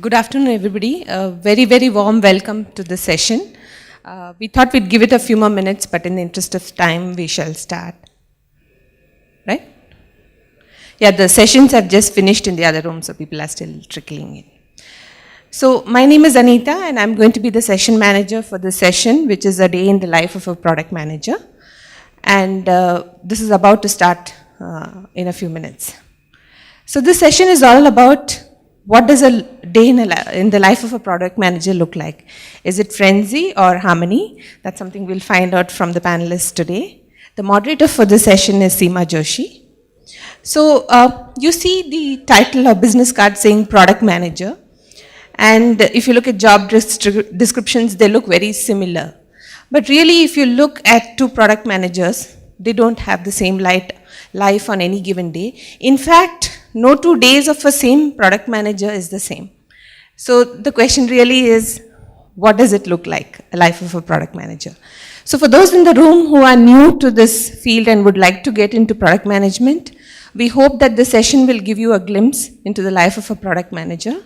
Good afternoon, everybody. Very, very warm welcome to the session. We thought we'd give it a few more minutes, but in the interest of time, we shall start. Right? Yeah, the sessions have just finished in the other room, so people are still trickling in. So, my name is Anita, and I'm going to be the session manager for this session, which is a day in the life of a product manager. And this is about to start in a few minutes. So, this session is all about what does a day in the life of a product manager look like? Is it frenzy or harmony? That's something we'll find out from the panelists today. The moderator for this session is Seema Joshi. So you see the title or business card saying product manager. And if you look at job descriptions, they look very similar. But really, if you look at two product managers, they don't have the same life on any given day. In fact, no 2 days of a same product manager is the same. So the question really is, what does it look like, a life of a product manager? So for those in the room who are new to this field and would like to get into product management, we hope that the session will give you a glimpse into the life of a product manager.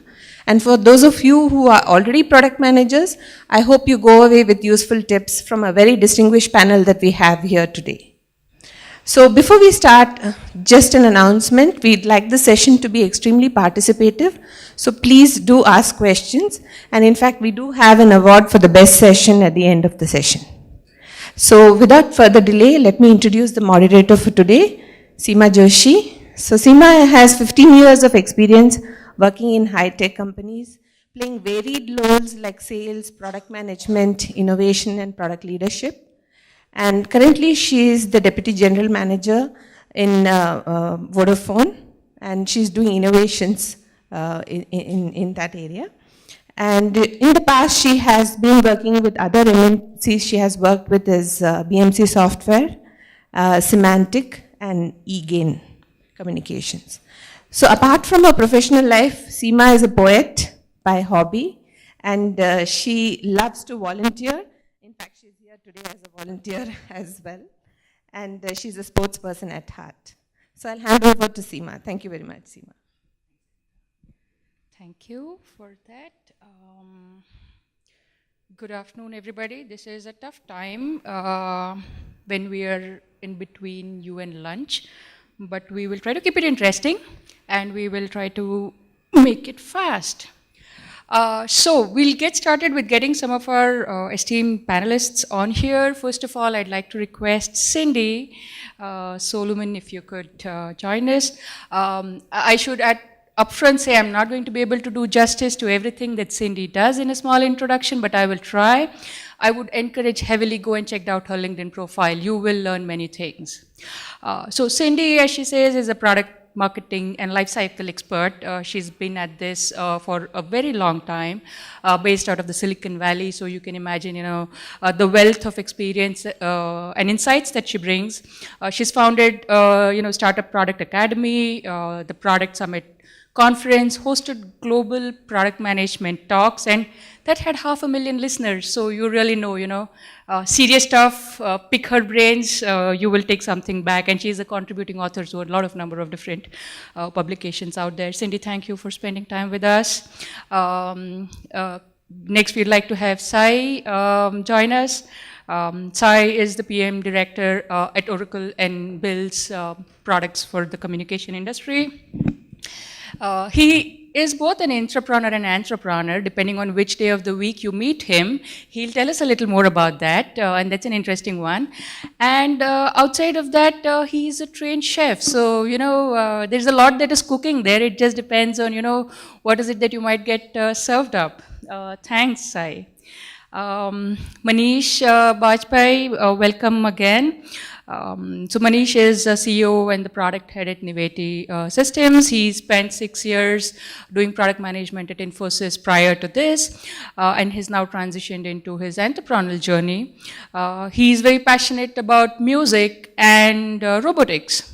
And for those of you who are already product managers, I hope you go away with useful tips from a very distinguished panel that we have here today. So before we start, just an announcement. We'd like the session to be extremely participative. So please do ask questions. And in fact, we do have an award for the best session at the end of the session. So without further delay, let me introduce the moderator for today, Seema Joshi. So Seema has 15 years of experience working in high-tech companies, playing varied roles like sales, product management, innovation, and product leadership. And currently, she is the Deputy General Manager in Vodafone, and she's doing innovations in that area. And in the past, she has been working with other MNCs. She has worked with his BMC Software, Semantic, and eGain Communications. So apart from her professional life, Seema is a poet by hobby, and she loves to volunteer. In fact, she's here today as a volunteer as well. And she's a sports person at heart. So I'll hand over to Seema. Thank you very much, Seema. Thank you for that. Good afternoon, everybody. This is a tough time when we are in between you and lunch. But we will try to keep it interesting, and we will try to make it fast. So we'll get started with getting some of our esteemed panelists on here. First of all, I'd like to request Cindy Solomon, if you could join us. I should upfront say I'm not going to be able to do justice to everything that Cindy does in a small introduction, but I will try. I would encourage heavily go and check out her LinkedIn profile. You will learn many things. So Cindy, as she says, is a product marketing and lifecycle expert. She's been at this for a very long time, based out of the Silicon Valley. So you can imagine, the wealth of experience and insights that she brings. She's founded, Startup Product Academy, the Product Summit Conference, hosted global product management talks, and that had 500,000 listeners. So you really know, serious stuff, pick her brains, you will take something back. And she's a contributing author to a lot of number of different publications out there. Cindy, thank you for spending time with us. Next, we'd like to have Sai join us. Sai is the PM director at Oracle and builds products for the communication industry. He is both an entrepreneur and entrepreneur, depending on which day of the week you meet him. He'll tell us a little more about that, and that's an interesting one. And outside of that, he's a trained chef. So, there's a lot that is cooking there. It just depends on, what is it that you might get served up. Thanks, Sai. Manish Bajpayee, welcome again. So Manish is CEO and the product head at Nivetti Systems. He spent 6 years doing product management at Infosys prior to this, and he's now transitioned into his entrepreneurial journey. He's very passionate about music and robotics.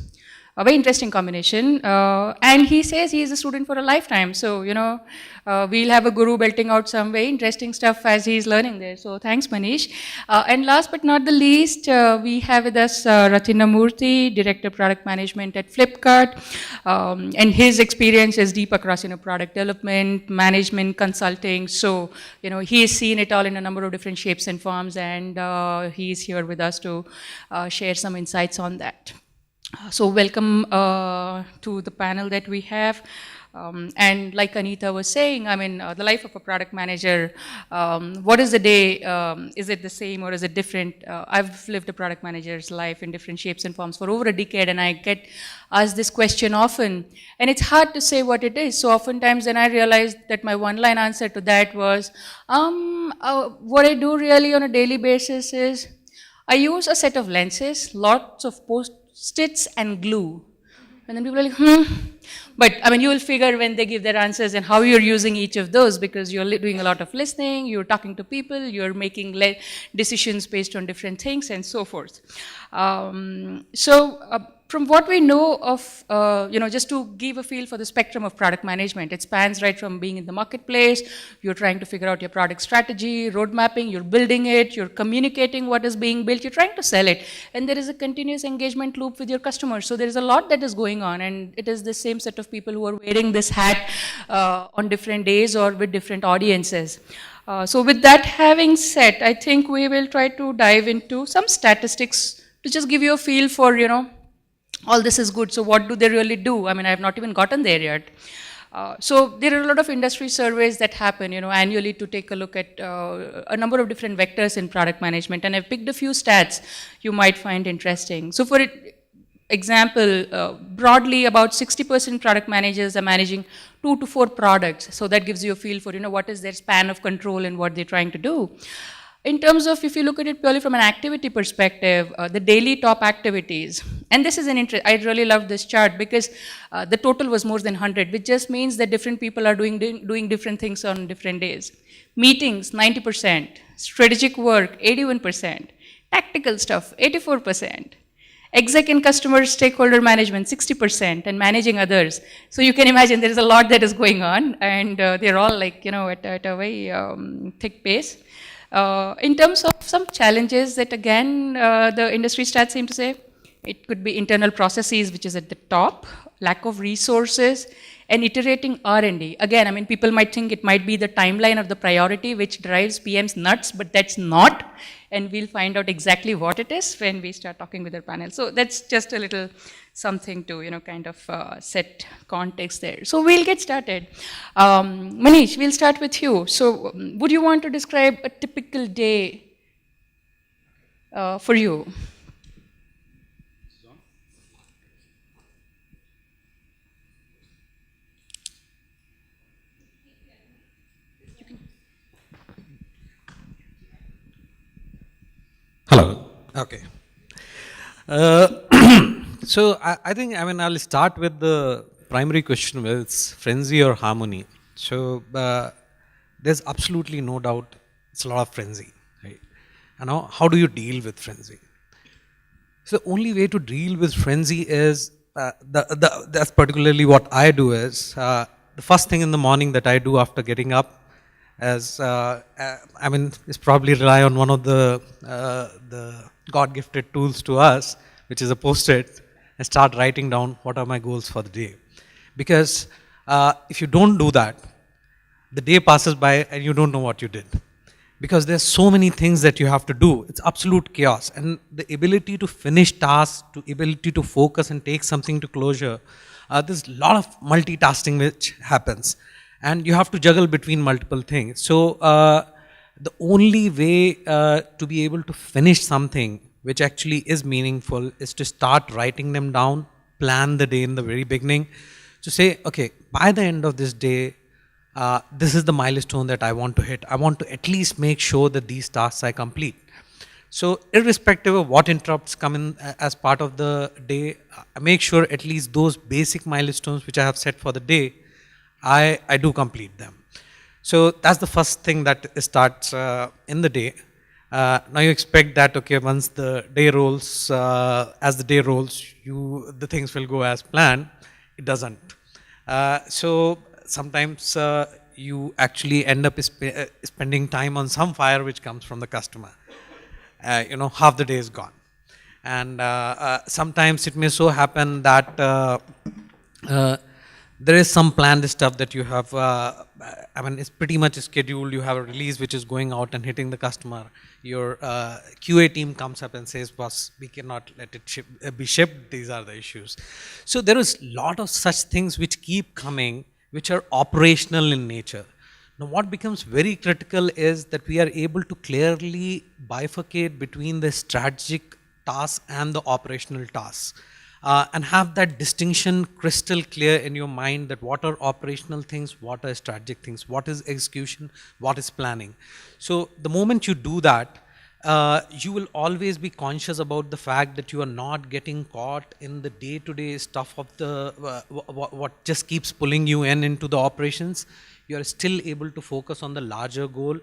a very interesting combination. And he says he is a student for a lifetime. So, we'll have a guru belting out some very interesting stuff as he's learning there. So thanks, Manish. And last but not the least, we have with us Ratina Murthy, Director Product Management at Flipkart. And his experience is deep across, product development, management, consulting. So, he has seen it all in a number of different shapes and forms, and he's here with us to share some insights on that. So welcome to the panel that we have. And like Anita was saying, the life of a product manager, what is the day? Is it the same or is it different? I've lived a product manager's life in different shapes and forms for over a decade, and I get asked this question often. And it's hard to say what it is. So oftentimes then I realized that my one-line answer to that was, what I do really on a daily basis is, I use a set of lenses, lots of post-its and glue. And then people are like, But you will figure when they give their answers and how you're using each of those, because you're doing a lot of listening, you're talking to people, you're making decisions based on different things and so forth. From what we know of, just to give a feel for the spectrum of product management, it spans right from being in the marketplace, you're trying to figure out your product strategy, road mapping, you're building it, you're communicating what is being built, you're trying to sell it, and there is a continuous engagement loop with your customers. So there is a lot that is going on, and it is the same set of people who are wearing this hat on different days or with different audiences. So with that having said, I think we will try to dive into some statistics to just give you a feel for, all this is good, so what do they really do? I have not even gotten there yet. So there are a lot of industry surveys that happen, annually to take a look at a number of different vectors in product management, and I've picked a few stats you might find interesting. So for example, broadly about 60% product managers are managing 2 to 4 products. So that gives you a feel for, what is their span of control and what they're trying to do. In terms of, if you look at it purely from an activity perspective, the daily top activities, and this is I really love this chart because the total was more than 100, which just means that different people are doing different things on different days. Meetings, 90%, strategic work, 81%, tactical stuff, 84%, exec and customer stakeholder management, 60%, and managing others. So you can imagine there is a lot that is going on, and they're all at a very thick pace. In terms of some challenges that again, the industry stats seem to say, it could be internal processes, which is at the top, lack of resources, and iterating R&D. Again, people might think it might be the timeline of the priority which drives PMs nuts, but that's not, and we'll find out exactly what it is when we start talking with our panel. So that's just a little something to, kind of set context there. So we'll get started. Manish, we'll start with you. So would you want to describe a typical day for you? Hello. Okay. So I think I'll start with the primary question, whether it's frenzy or harmony. So there's absolutely no doubt it's a lot of frenzy, right? And how do you deal with frenzy? So the only way to deal with frenzy is that's particularly what I do is the first thing in the morning that I do after getting up is is probably rely on one of the God-gifted tools to us, which is a Post-it, and start writing down what are my goals for the day. Because if you don't do that, the day passes by and you don't know what you did. Because there's so many things that you have to do. It's absolute chaos. And the ability to finish tasks, the ability to focus and take something to closure, there's a lot of multitasking which happens. And you have to juggle between multiple things. So the only way to be able to finish something which actually is meaningful is to start writing them down, plan the day in the very beginning, to say, okay, by the end of this day, this is the milestone that I want to hit. I want to at least make sure that these tasks I complete. So irrespective of what interrupts come in as part of the day, I make sure at least those basic milestones which I have set for the day, I do complete them. So that's the first thing that starts in the day. Now you expect that, okay, once the day rolls, as the day rolls, the things will go as planned. It doesn't. So sometimes you actually end up spending time on some fire which comes from the customer. Half the day is gone. And sometimes it may so happen that there is some planned stuff that you have, it's pretty much scheduled. You have a release which is going out and hitting the customer. Your QA team comes up and says, boss, we cannot let it be shipped. These are the issues. So there is a lot of such things which keep coming, which are operational in nature. Now what becomes very critical is that we are able to clearly bifurcate between the strategic tasks and the operational tasks. And have that distinction crystal clear in your mind, that what are operational things, what are strategic things, what is execution, what is planning. So the moment you do that, you will always be conscious about the fact that you are not getting caught in the day-to-day stuff of the what just keeps pulling you into the operations. You are still able to focus on the larger goal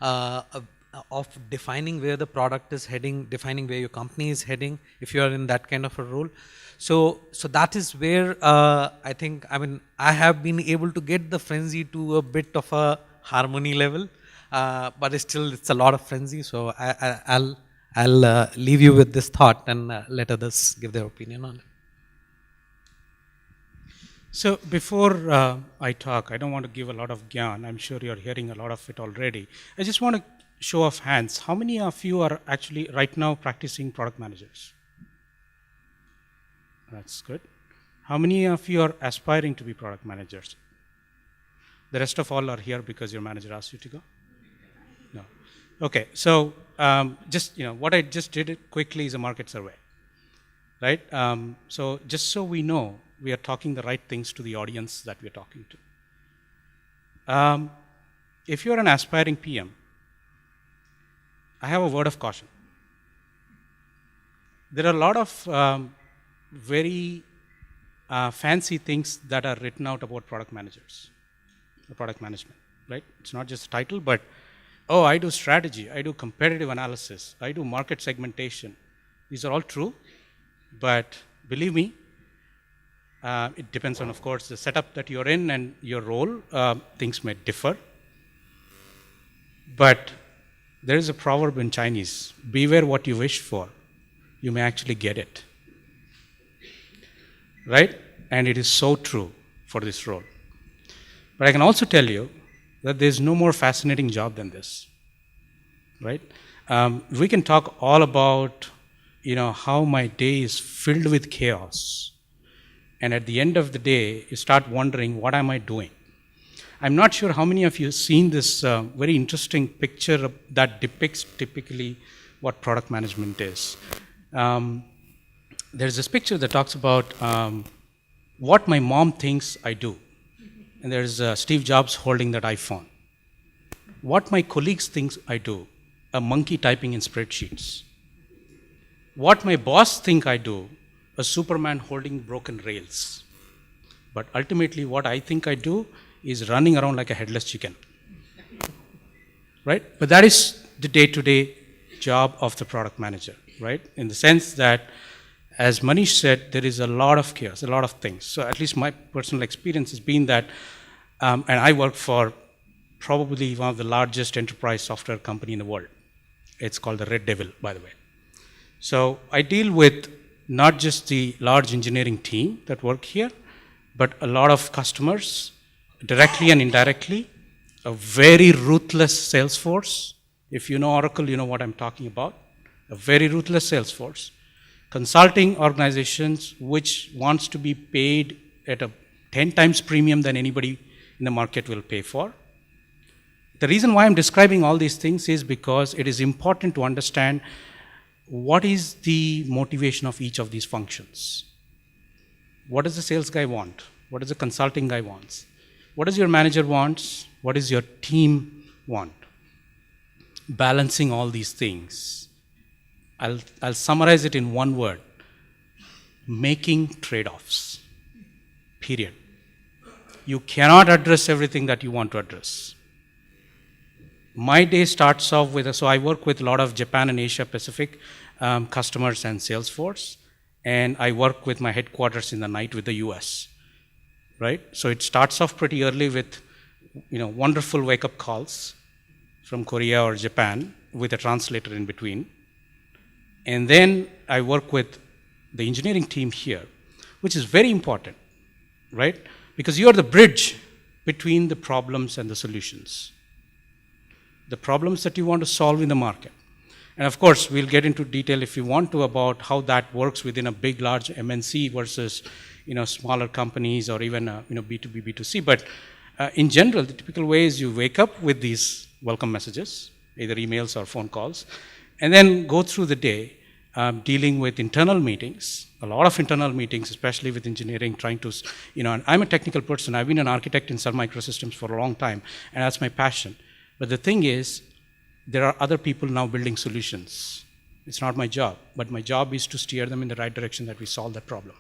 of defining where the product is heading, defining where your company is heading, if you are in that kind of a role. So that is where I think, I have been able to get the frenzy to a bit of a harmony level, but it's a lot of frenzy. So I'll leave you with this thought and let others give their opinion on it. So before I talk, I don't want to give a lot of gyan. I'm sure you're hearing a lot of it already. I just want to show of hands. How many of you are actually right now practicing product managers? That's good. How many of you are aspiring to be product managers? The rest of all are here because your manager asked you to go? No. Okay, so what I just did quickly is a market survey, right? So just so we know, we are talking the right things to the audience that we are talking to. If you're an aspiring PM, I have a word of caution. There are a lot of very fancy things that are written out about product managers, the product management, right? It's not just a title, but, oh, I do strategy, I do competitive analysis, I do market segmentation. These are all true, but believe me, it depends on, of course, the setup that you're in and your role. Things may differ. But there is a proverb in Chinese, beware what you wish for, you may actually get it. Right? And it is so true for this role. But I can also tell you that there's no more fascinating job than this. Right? We can talk all about, how my day is filled with chaos. And at the end of the day, you start wondering, what am I doing? I'm not sure how many of you have seen this very interesting picture that depicts typically what product management is. There's this picture that talks about what my mom thinks I do. And there's Steve Jobs holding that iPhone. What my colleagues think I do, a monkey typing in spreadsheets. What my boss think I do, a Superman holding broken rails. But ultimately what I think I do is running around like a headless chicken. Right? But that is the day-to-day job of the product manager, right? In the sense that, as Manish said, there is a lot of chaos, a lot of things. So at least my personal experience has been that, and I work for probably one of the largest enterprise software company in the world. It's called the Red Devil, by the way. So I deal with not just the large engineering team that work here, but a lot of customers, directly and indirectly, a very ruthless sales force. If you know Oracle, you know what I'm talking about. A very ruthless sales force. Consulting organizations which wants to be paid at a 10 times premium than anybody in the market will pay for. The reason why I'm describing all these things is because it is important to understand what is the motivation of each of these functions. What does the sales guy want? What does the consulting guy wants? What does your manager wants? What does your team want? Balancing all these things. I'll summarize it in one word. Making trade-offs. Period. You cannot address everything that you want to address. My day starts off with, so I work with a lot of Japan and Asia Pacific customers and Salesforce, and I work with my headquarters in the night with the US, right? So it starts off pretty early with, wonderful wake-up calls from Korea or Japan with a translator in between. And then I work with the engineering team here, which is very important, right? Because you are the bridge between the problems and the solutions. The problems that you want to solve in the market. And of course, we'll get into detail if you want to about how that works within a big, large MNC versus, smaller companies or even, B2B, B2C. But in general, the typical way is you wake up with these welcome messages, either emails or phone calls, and then go through the day dealing with internal meetings, a lot of internal meetings, especially with engineering, trying to, and I'm a technical person. I've been an architect in Sun Microsystems for a long time, and that's my passion. But the thing is, there are other people now building solutions. It's not my job, but my job is to steer them in the right direction that we solve that problem.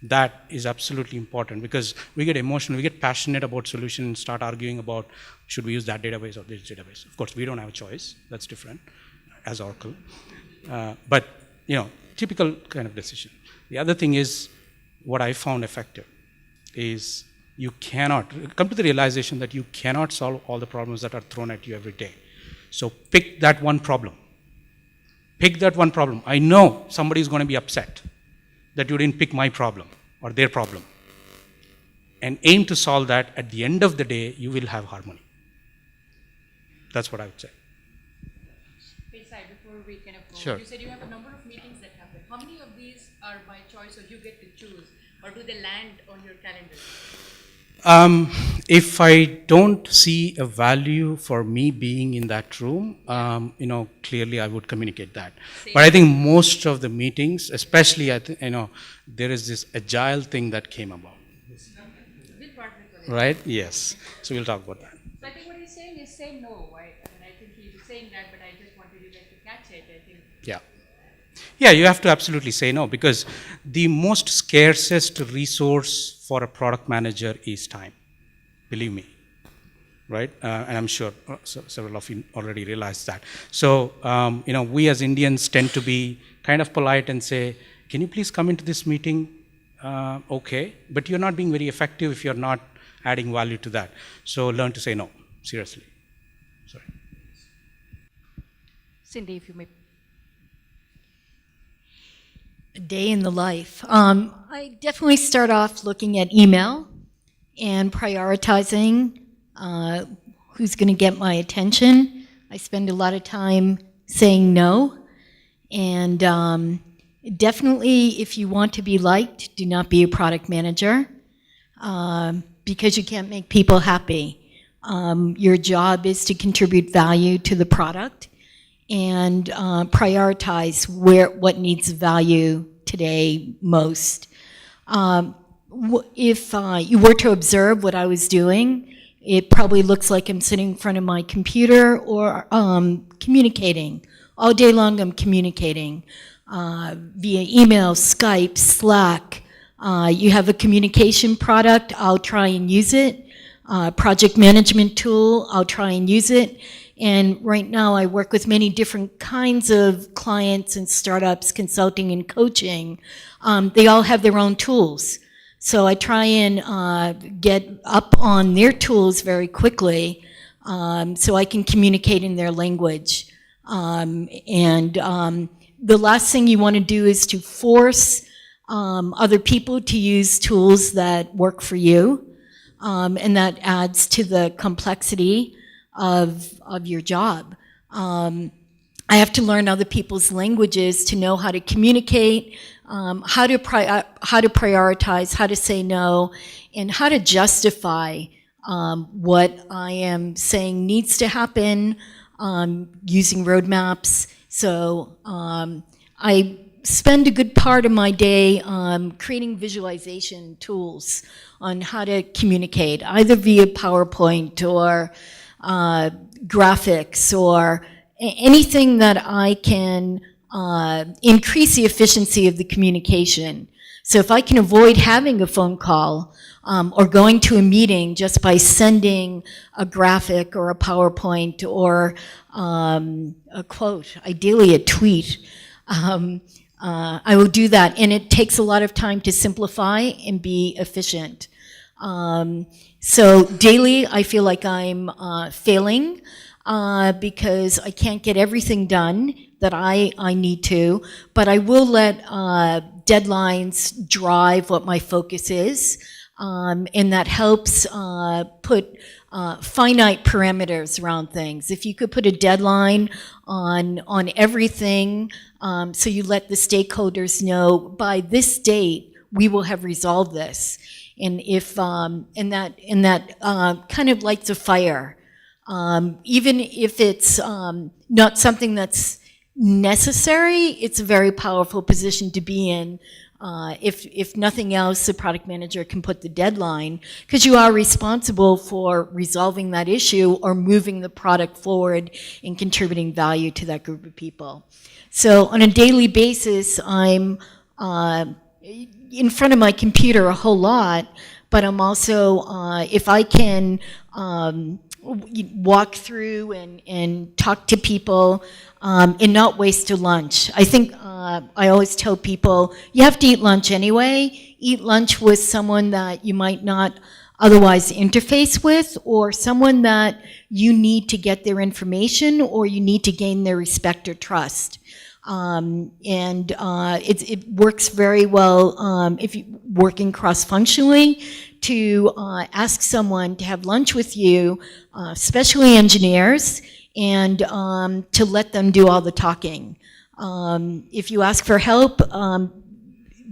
That is absolutely important because we get emotional, we get passionate about solutions and start arguing about should we use that database or this database. Of course, we don't have a choice. That's different as Oracle. But, typical kind of decision. The other thing is what I found effective is you cannot come to the realization that you cannot solve all the problems that are thrown at you every day. So pick that one problem. Pick that one problem. I know somebody is going to be upset that you didn't pick my problem or their problem. And aim to solve that. At the end of the day, you will have harmony. That's what I would say. Before we kind of go, Sure. You said you have a number of meetings that happen. How many of these are by choice or you get to choose? Or do they land on your calendar? If I don't see a value for me being in that room, clearly I would communicate that. But I think most of the meetings, especially, there is this Agile thing that came about. Right? Yes. So we'll talk about that. So I think what he's saying is say no. I think he's saying that, but I just wanted you guys to catch it. I think. Yeah. Yeah, you have to absolutely say no because the most scarcest resource for a product manager is time. Believe me. Right? And I'm sure several of you already realize that. So, we as Indians tend to be kind of polite and say, can you please come into this meeting? Okay. But you're not being very effective if you're not adding value to that. So learn to say no. Seriously. Sorry. Cindy, if you may. A day in the life. I definitely start off looking at email and prioritizing who's going to get my attention. I spend a lot of time saying no. And definitely, if you want to be liked, do not be a product manager because you can't make people happy. Your job is to contribute value to the product and prioritize what needs value today most. If you were to observe what I was doing, it probably looks like I'm sitting in front of my computer or communicating. All day long I'm communicating via email, Skype, Slack. You have a communication product, I'll try and use it. Project management tool, I'll try and use it. And right now I work with many different kinds of clients and startups, consulting and coaching. They all have their own tools. So I try and get up on their tools very quickly so I can communicate in their language. The last thing you want to do is to force other people to use tools that work for you. And that adds to the complexity of your job. I have to learn other people's languages to know how to communicate, how to prioritize, how to say no, and how to justify what I am saying needs to happen using roadmaps. So I spend a good part of my day creating visualization tools on how to communicate, either via PowerPoint or graphics or anything that I can increase the efficiency of the communication. So if I can avoid having a phone call, or going to a meeting just by sending a graphic or a PowerPoint or a quote, ideally a tweet. I will do that, and it takes a lot of time to simplify and be efficient. So daily, I feel like I'm failing because I can't get everything done that I need to, but I will let deadlines drive what my focus is, and that helps put finite parameters around things. If you could put a deadline on everything, so you let the stakeholders know by this date we will have resolved this, and if and that kind of lights a fire, even if it's not something that's necessary, it's a very powerful position to be in. If nothing else, the product manager can put the deadline, because you are responsible for resolving that issue or moving the product forward and contributing value to that group of people. So on a daily basis, I'm in front of my computer a whole lot, but I'm also, if I can walk through and talk to people and not waste a lunch. I think I always tell people, you have to eat lunch anyway. Eat lunch with someone that you might not otherwise interface with, or someone that you need to get their information or you need to gain their respect or trust. It works very well if you're working cross-functionally to ask someone to have lunch with you, especially engineers, and to let them do all the talking. If you ask for help,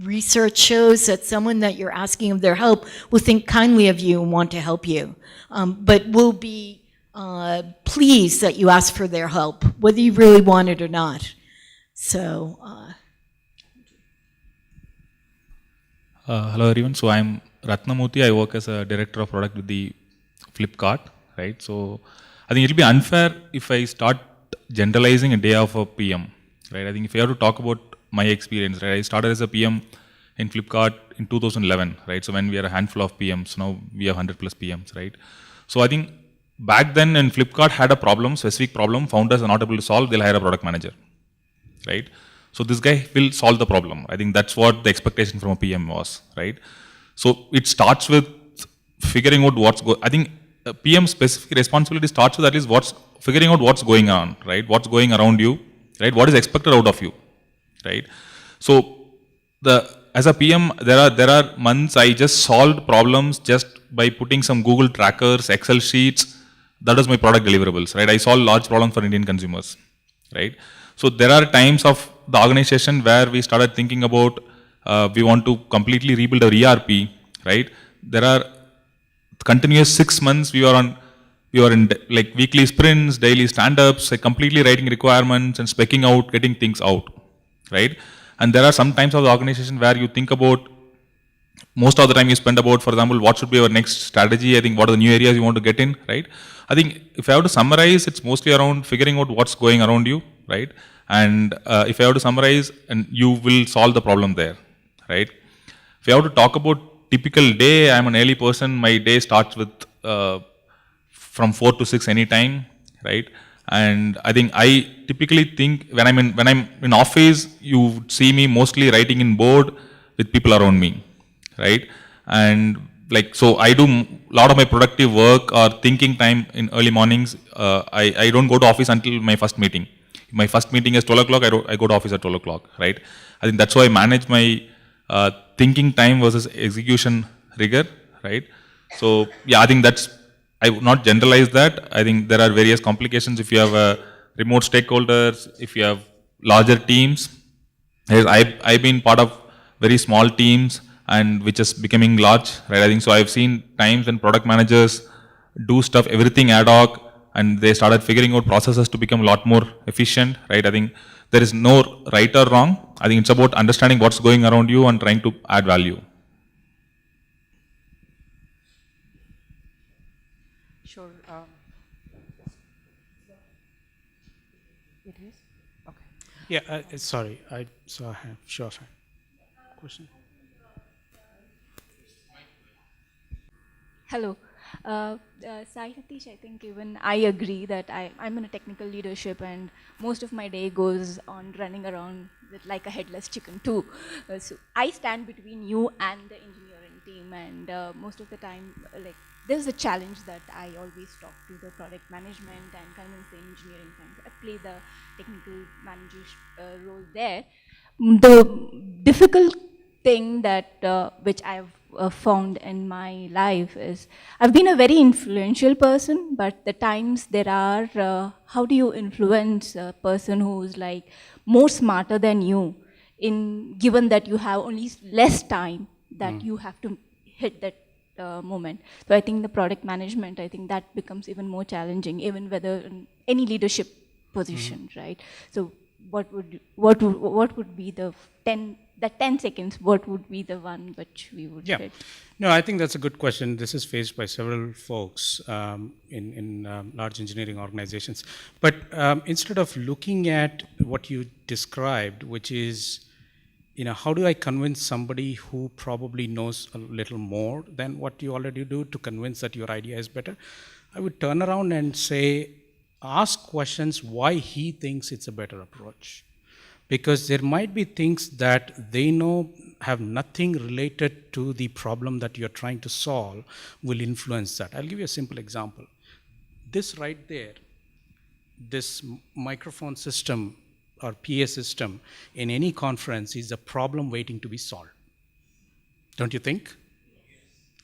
research shows that someone that you're asking of their help will think kindly of you and want to help you, but will be pleased that you ask for their help, whether you really want it or not. So. Hello everyone. So I'm Ratnamurthy. I work as a director of product with the Flipkart, right? So I think it'll be unfair if I start generalizing a day of a PM, right? I think if I have to talk about my experience, right? I started as a PM in Flipkart in 2011, right? So when we are a handful of PMs, now we have 100 plus PMs, right? So I think back then when Flipkart had a problem, specific problem, founders are not able to solve, they'll hire a product manager, right? So this guy will solve the problem. I think that's what the expectation from a PM was, right? So it starts with figuring out I think a PM specific responsibility starts with at least figuring out what's going on, right? What's going around you, right? What is expected out of you, right? So as a PM, there are months I just solved problems just by putting some Google trackers, Excel sheets. That was my product deliverables, right? I solved large problems for Indian consumers, right? So there are times of the organization where we started thinking about we want to completely rebuild our ERP, right? There are continuous 6 months we were in like weekly sprints, daily stand-ups, like completely writing requirements and specking out, getting things out, right? And there are some times of the organization where you think about, most of the time you spend about, for example, what should be our next strategy? I think what are the new areas you want to get in, right? I think if I have to summarize, it's mostly around figuring out what's going around you, right? And if I have to summarize, and you will solve the problem there, right? If I have to talk about typical day, I'm an early person. My day starts with from 4 to 6 anytime, right? And I think I typically think when I'm in office, you see me mostly writing in board with people around me, right? And like, so I do a lot of my productive work or thinking time in early mornings. I don't go to office until my first meeting. If my first meeting is 12 o'clock, I go to office at 12 o'clock, right? I think that's how I manage my thinking time versus execution rigor, right? So yeah, I think I would not generalize that. I think there are various complications if you have remote stakeholders, if you have larger teams. I've been part of very small teams and which is becoming large, right? I think so. I've seen times when product managers do stuff, everything ad hoc, and they started figuring out processes to become a lot more efficient, right? I think there is no right or wrong. I think it's about understanding what's going around you and trying to add value. Sure. It is? Okay. Yeah, sorry, I saw a hand. Sure, fine. Question? Hello. Sai Satish, I think even I agree that I'm in a technical leadership and most of my day goes on running around with like a headless chicken too. So I stand between you and the engineering team, and most of the time, like, there's a challenge that I always talk to the product management and convince the engineering team. I play the technical manager role there. The difficult thing that which I've found in my life is I've been a very influential person, but the times there are how do you influence a person who's like more smarter than you, in given that you have only less time that you have to hit that moment. So I think the product management, I think that becomes even more challenging, even whether in any leadership position, right? So what would be the 10 seconds, what would be the one which we would hit? No, I think that's a good question. This is faced by several folks in large engineering organizations. But instead of looking at what you described, which is, how do I convince somebody who probably knows a little more than what you already do to convince that your idea is better? I would turn around and say, ask questions why he thinks it's a better approach. Because there might be things that they know have nothing related to the problem that you're trying to solve will influence that. I'll give you a simple example. This right there, this microphone system or PA system in any conference is a problem waiting to be solved. Don't you think?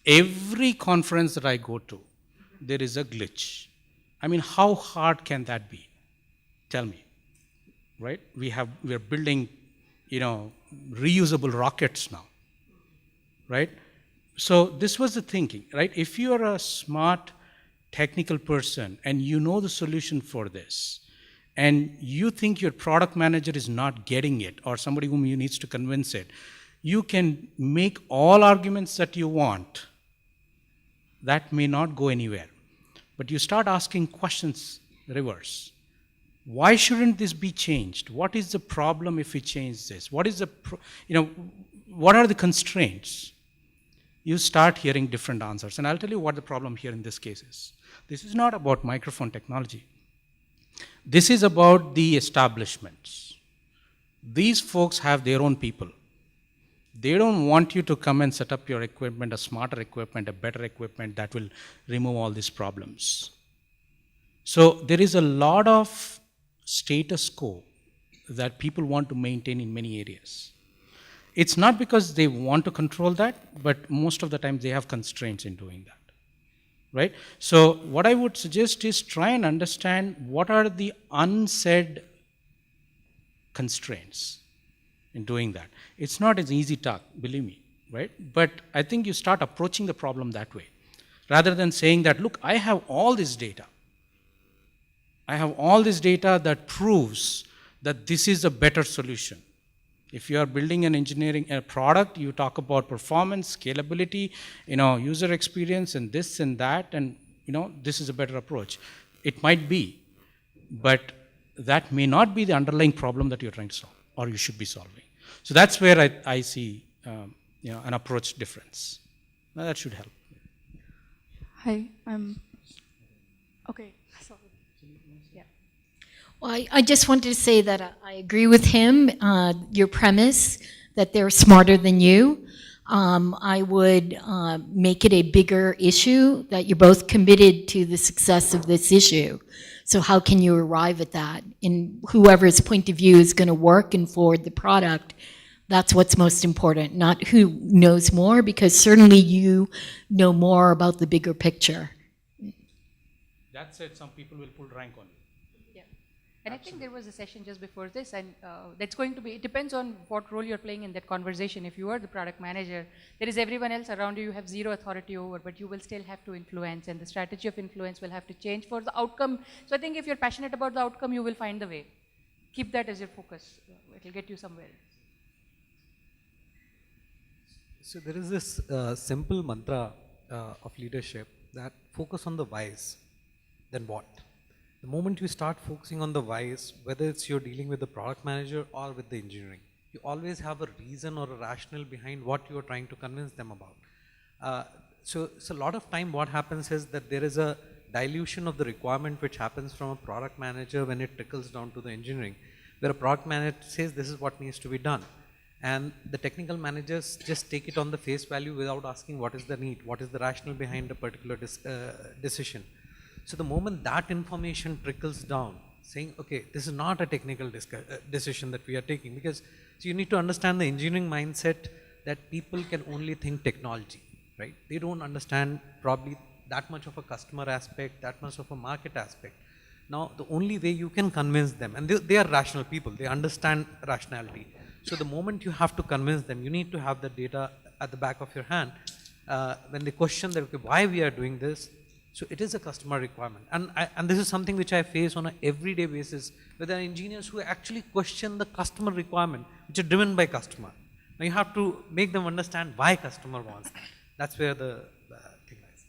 Every conference that I go to, there is a glitch. I mean, how hard can that be? Tell me. Right? We're building, reusable rockets now, right? So this was the thinking, right? If you are a smart technical person and you know the solution for this, and you think your product manager is not getting it, or somebody whom you needs to convince it, you can make all arguments that you want. That may not go anywhere. But you start asking questions reverse. Why shouldn't this be changed? What is the problem if we change this? What is the, what are the constraints? You start hearing different answers. And I'll tell you what the problem here in this case is. This is not about microphone technology. This is about the establishments. These folks have their own people. They don't want you to come and set up your equipment, a smarter equipment, a better equipment that will remove all these problems. So there is a lot of status quo that people want to maintain in many areas. It's not because they want to control that, but most of the time they have constraints in doing that, right? So what I would suggest is try and understand what are the unsaid constraints in doing that. It's not an easy task, believe me, right? But I think you start approaching the problem that way, rather than saying that, look, I have all this data. I have all this data that proves that this is a better solution. If you are building an engineering product, you talk about performance, scalability, user experience, and this and that, and this is a better approach. It might be, but that may not be the underlying problem that you're trying to solve, or you should be solving. So that's where I see an approach difference. Now that should help. Hi, okay. Sorry. Well, I just wanted to say that I agree with him, your premise that they're smarter than you. I would make it a bigger issue that you're both committed to the success of this issue. So how can you arrive at that? And whoever's point of view is going to work and forward the product, that's what's most important, not who knows more, because certainly you know more about the bigger picture. That said, some people will pull rank on you. And I think there was a session just before this, and that's going to be, it depends on what role you're playing in that conversation. If you are the product manager, there is everyone else around you have zero authority over, but you will still have to influence, and the strategy of influence will have to change for the outcome. So I think if you're passionate about the outcome, you will find the way. Keep that as your focus. It will get you somewhere. So there is this simple mantra of leadership that focus on the whys, then what? The moment you start focusing on the whys, whether it's you're dealing with the product manager or with the engineering, you always have a reason or a rationale behind what you're trying to convince them about. so a lot of time what happens is that there is a dilution of the requirement which happens from a product manager when it trickles down to the engineering, where a product manager says this is what needs to be done. And the technical managers just take it on the face value without asking what is the need, what is the rationale behind a particular decision. So the moment that information trickles down, saying, okay, this is not a technical decision that we are taking, because so you need to understand the engineering mindset that people can only think technology, right? They don't understand probably that much of a customer aspect, that much of a market aspect. Now, the only way you can convince them, and they are rational people, they understand rationality. So the moment you have to convince them, you need to have the data at the back of your hand. When they question that, okay, why we are doing this, so it is a customer requirement. And this is something which I face on an everyday basis, where there are engineers who actually question the customer requirement, which are driven by customer. Now you have to make them understand why customer wants that. That's where the thing lies.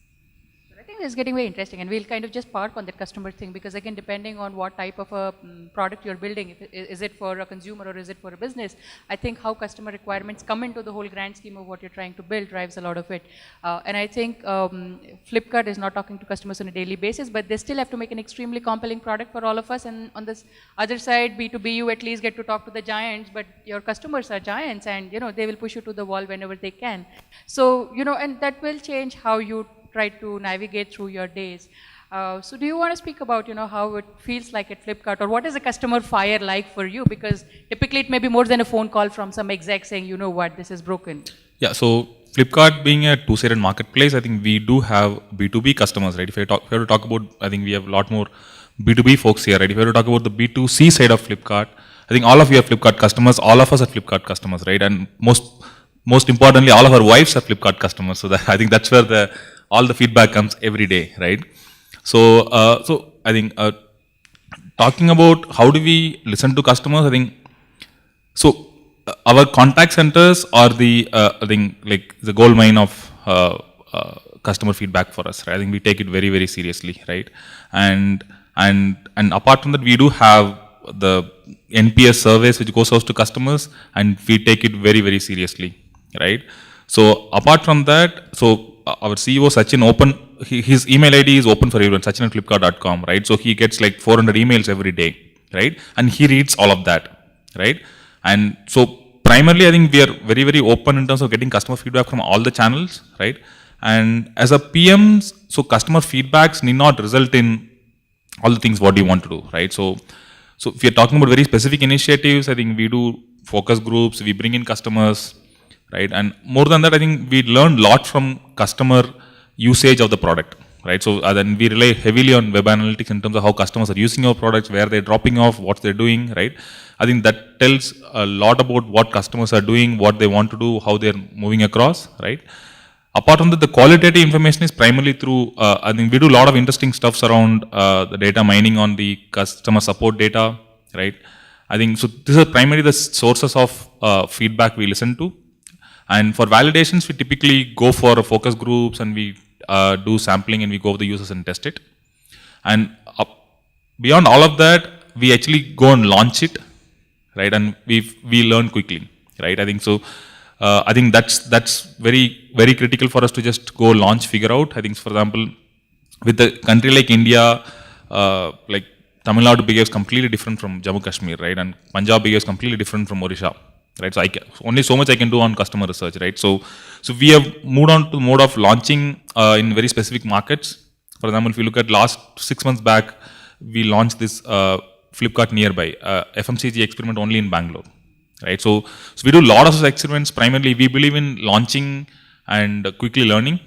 I think it's getting very interesting, and we'll kind of just park on that customer thing, because again, depending on what type of a product you're building, is it for a consumer or is it for a business, I think how customer requirements come into the whole grand scheme of what you're trying to build drives a lot of it. And I think Flipkart is not talking to customers on a daily basis, but they still have to make an extremely compelling product for all of us. And on this other side, B2B, you at least get to talk to the giants, but your customers are giants, and they will push you to the wall whenever they can. So, and that will change how you try to navigate through your days. So do you want to speak about, how it feels like at Flipkart, or what is a customer fire like for you? Because typically it may be more than a phone call from some exec saying, you know what, this is broken. Yeah, so Flipkart being a two-sided marketplace, I think we do have B2B customers, right? If you have to talk about, I think we have a lot more B2B folks here, right? If you have to talk about the B2C side of Flipkart, I think all of you are Flipkart customers, all of us are Flipkart customers, right? And most importantly, all of our wives are Flipkart customers. So I think that's where all the feedback comes every day, right? So I think talking about how do we listen to customers, I think so. Our contact centers are I think like the gold mine of customer feedback for us, right? I think we take it very, very seriously, right? And apart from that, we do have the NPS surveys which goes out to customers, and we take it very, very seriously, right? So apart from that, our CEO Sachin his email ID is open for everyone, sachin@flipkart.com, right? So he gets like 400 emails every day, right? And he reads all of that, right? And so primarily, I think we are very, very open in terms of getting customer feedback from all the channels, right? And as a PM, so customer feedbacks need not result in all the things what you want to do, right? So if you're talking about very specific initiatives, I think we do focus groups, we bring in customers, right? And more than that, I think we learn a lot from customer usage of the product, right? So then we rely heavily on web analytics in terms of how customers are using our products, where they're dropping off, what they're doing, right? I think that tells a lot about what customers are doing, what they want to do, how they're moving across, right? Apart from that, the qualitative information is primarily through, I think we do a lot of interesting stuffs around the data mining on the customer support data, right? I think, so these are primarily the sources of feedback we listen to. And for validations, we typically go for focus groups, and we do sampling, and we go over the users and test it. And beyond all of that, we actually go and launch it, right? And we learn quickly, right? I think so. I think that's very, very critical for us to just go launch, figure out. I think, for example, with a country like India, like Tamil Nadu behaves completely different from Jammu Kashmir, right? And Punjab behaves completely different from Odisha, right? So only so much I can do on customer research, right? So we have moved on to the mode of launching in very specific markets. For example, if you look at last 6 months back, we launched this Flipkart Nearby, FMCG experiment only in Bangalore, right? So we do a lot of experiments. Primarily, we believe in launching and quickly learning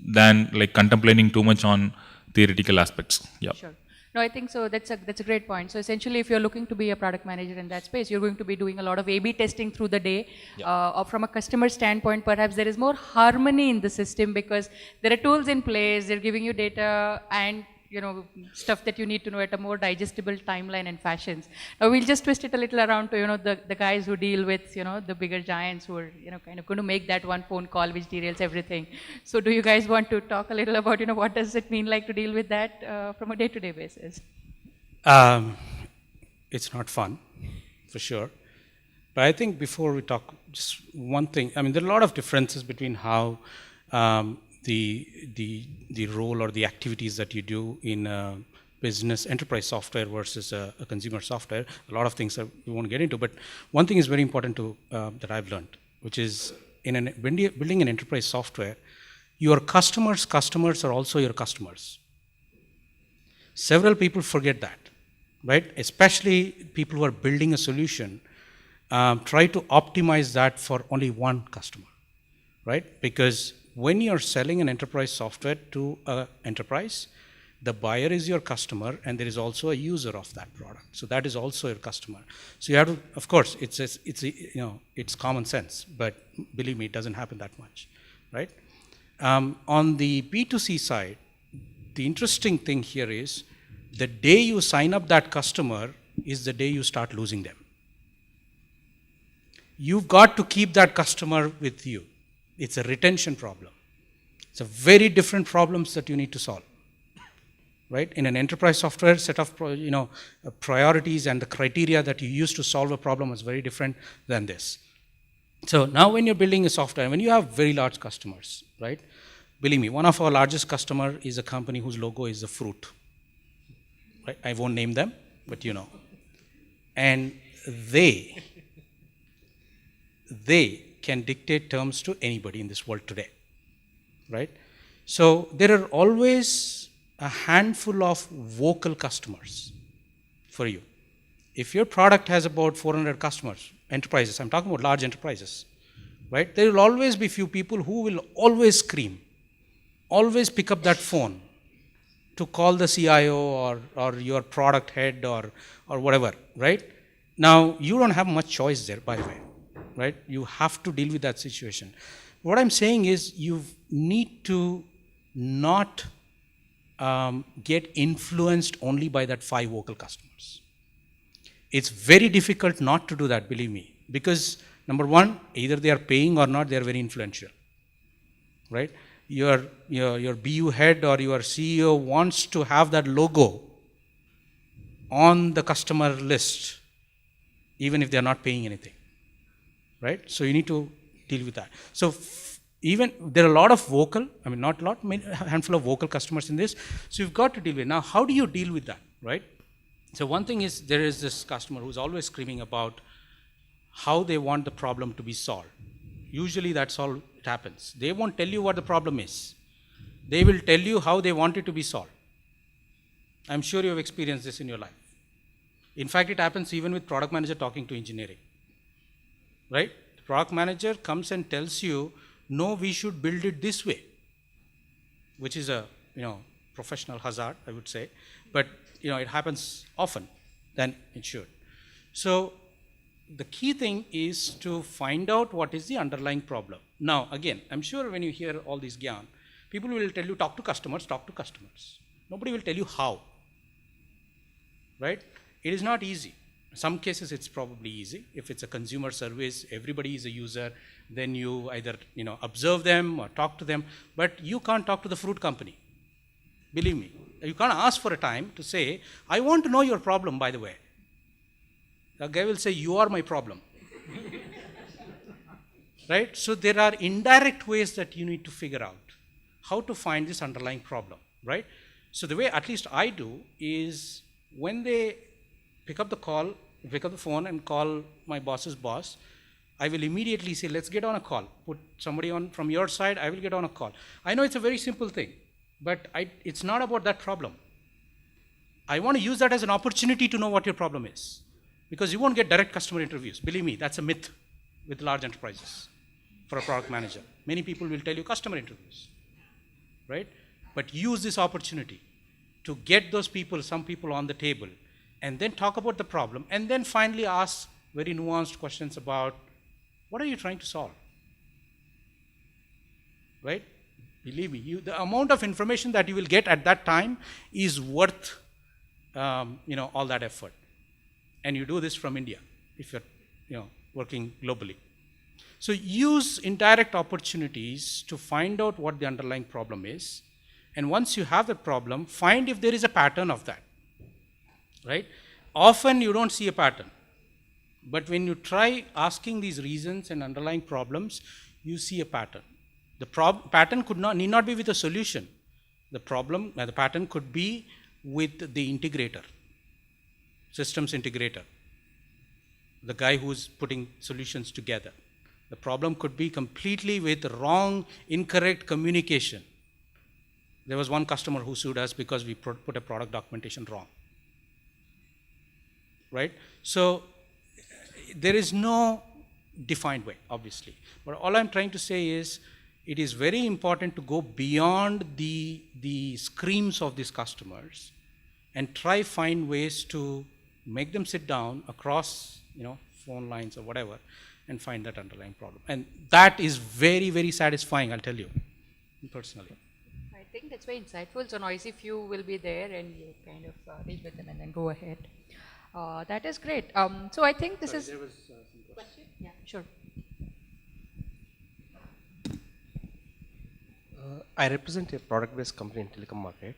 than like contemplating too much on theoretical aspects. Yeah. Sure. No, I think so. That's a great point. So essentially, if you're looking to be a product manager in that space, you're going to be doing a lot of A/B testing through the day. Yeah. Or from a customer standpoint, perhaps there is more harmony in the system because there are tools in place. They're giving you data and stuff that you need to know at a more digestible timeline and fashions. Now we'll just twist it a little around to the guys who deal with the bigger giants who are kind of going to make that one phone call which derails everything. So do you guys want to talk a little about what does it mean like to deal with that from a day-to-day basis? It's not fun, for sure. But I think before we talk, just one thing. I mean, there are a lot of differences between how the role or the activities that you do in business enterprise software versus a consumer software. A lot of things that we won't get into, but one thing is very important to that I've learned, which is when you're building an enterprise software, your customers' customers are also your customers. Several people forget that, right? Especially people who are building a solution, try to optimize that for only one customer, right? Because when you're selling an enterprise software to an enterprise, the buyer is your customer, and there is also a user of that product. So that is also your customer. So you have to, of course, it's common sense, but believe me, it doesn't happen that much, right? On the B2C side, the interesting thing here is the day you sign up that customer is the day you start losing them. You've got to keep that customer with you. It's a retention problem. It's a very different problems that you need to solve, right? In an enterprise software, set of priorities and the criteria that you use to solve a problem is very different than this. So now when you're building a software, when you have very large customers, right? Believe me, one of our largest customer is a company whose logo is a fruit. Right? I won't name them, but you know. And they can dictate terms to anybody in this world today, right? So there are always a handful of vocal customers for you. If your product has about 400 customers, enterprises, I'm talking about large enterprises, right? There will always be few people who will always scream, always pick up that phone to call the CIO or your product head or whatever, right? Now, you don't have much choice there, by the way, right? You have to deal with that situation. What I'm saying is you need to not get influenced only by that 5 vocal customers. It's very difficult not to do that, believe me, because number one, either they are paying or not, they are very influential, right? Your BU head or your CEO wants to have that logo on the customer list, even if they are not paying anything, right? So you need to deal with that. So even there are a lot of vocal, I mean not a lot, a handful of vocal customers in this. So you've got to deal with it. Now, how do you deal with that, right? So one thing is there is this customer who's always screaming about how they want the problem to be solved. Usually that's all it happens. They won't tell you what the problem is. They will tell you how they want it to be solved. I'm sure you have experienced this in your life. In fact, it happens even with product manager talking to engineering, right? The product manager comes and tells you, no, we should build it this way, which is a professional hazard, I would say, but it happens often than it should. So the key thing is to find out what is the underlying problem. Now, again, I'm sure when you hear all this gyan, people will tell you, talk to customers. Nobody will tell you how, right? It is not easy. In some cases, it's probably easy. If it's a consumer service, everybody is a user, then you either, observe them or talk to them, but you can't talk to the fruit company. Believe me, you can't ask for a time to say, I want to know your problem, by the way. The guy will say, you are my problem. Right? So there are indirect ways that you need to figure out how to find this underlying problem, right? So the way at least I do is when they pick up the phone and call my boss's boss, I will immediately say, let's get on a call. Put somebody on from your side, I will get on a call. I know it's a very simple thing, but it's not about that problem. I want to use that as an opportunity to know what your problem is. Because you won't get direct customer interviews. Believe me, that's a myth with large enterprises for a product manager. Many people will tell you customer interviews, right? But use this opportunity to get those people, some people on the table, and then talk about the problem, and then finally ask very nuanced questions about what are you trying to solve, right? Believe me, the amount of information that you will get at that time is worth all that effort. And you do this from India if you're working globally. So use indirect opportunities to find out what the underlying problem is. And once you have the problem, find if there is a pattern of that, right? Often you don't see a pattern. But when you try asking these reasons and underlying problems, you see a pattern. The pattern need not be with a solution. The pattern could be with the integrator, systems integrator, the guy who's putting solutions together. The problem could be completely with wrong, incorrect communication. There was one customer who sued us because we put a product documentation wrong. Right? So there is no defined way, obviously. But all I'm trying to say is, it is very important to go beyond the screams of these customers and try find ways to make them sit down across, phone lines or whatever, and find that underlying problem. And that is very, very satisfying, I'll tell you, personally. I think that's very insightful. So Noisy Few will be there and you kind of reach with them and then go ahead. That is great. So I think this is... There was some question? Yeah, sure. I represent a product-based company in telecom market.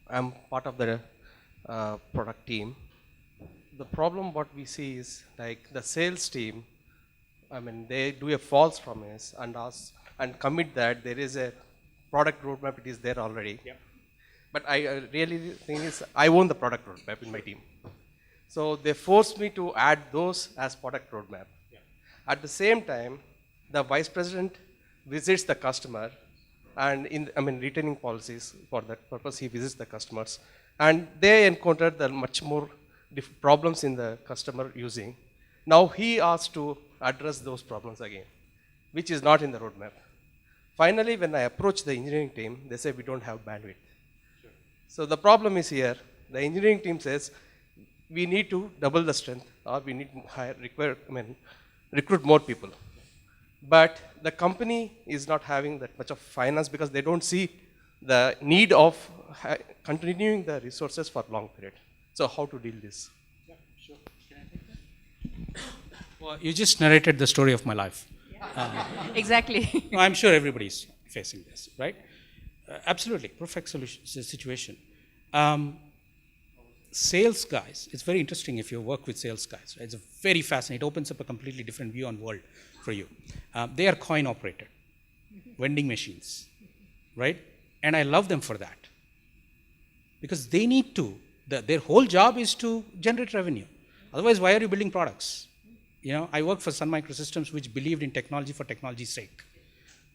I'm part of the product team. The problem what we see is like the sales team, they do a false promise and commit that there is a product roadmap, it is there already. Yeah. But I really think is I own the product roadmap in my team. So they force me to add those as product roadmap. Yeah. At the same time, the vice president visits the customer and retaining policies for that purpose, he visits the customers and they encounter the much more problems in the customer using. Now he asked to address those problems again, which is not in the roadmap. Finally, when I approach the engineering team, they say we don't have bandwidth. Sure. So the problem is here, the engineering team says we need to double the strength or we need to recruit more people. But the company is not having that much of finance because they don't see the need of continuing the resources for long period. So how to deal this? Yeah, sure. Can I take that? Well, you just narrated the story of my life. Yeah. Exactly. No, I'm sure everybody's facing this, right? Absolutely, perfect situation. Sales guys, it's very interesting if you work with sales guys. Right? It's very fascinating. It opens up a completely different view on world for you. They are coin operated, vending machines, right? And I love them for that. Because they need to, their whole job is to generate revenue. Otherwise, why are you building products? I worked for Sun Microsystems, which believed in technology for technology's sake.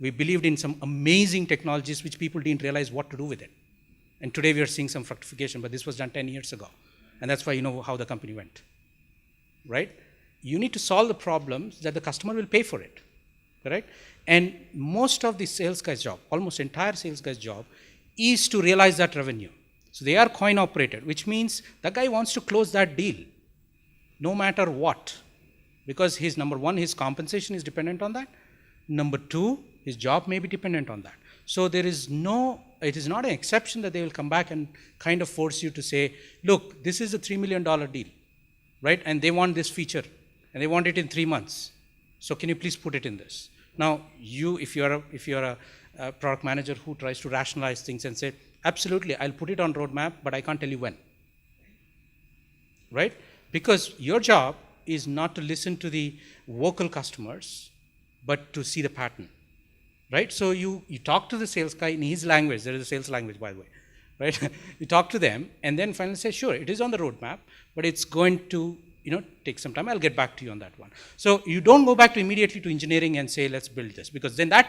We believed in some amazing technologies which people didn't realize what to do with it. And today we are seeing some fructification, but this was done 10 years ago. And that's why you know how the company went, right? You need to solve the problems that the customer will pay for it, correct? And most of the sales guy's job, almost entire sales guy's job, is to realize that revenue. So they are coin operated, which means the guy wants to close that deal, no matter what. Because number one, his compensation is dependent on that. Number two, his job may be dependent on that. So it is not an exception that they will come back and kind of force you to say, look, this is a $3 million deal, right? And they want this feature, and they want it in 3 months. So can you please put it in this? Now, if you're a product manager who tries to rationalize things and say, absolutely, I'll put it on roadmap, but I can't tell you when, right? Because your job is not to listen to the vocal customers, but to see the pattern, right? So you talk to the sales guy in his language. There is a sales language, by the way, right? You talk to them and then finally say, sure, it is on the roadmap, but it's going to take some time. I'll get back to you on that one. So you don't go back immediately to engineering and say, let's build this, because then that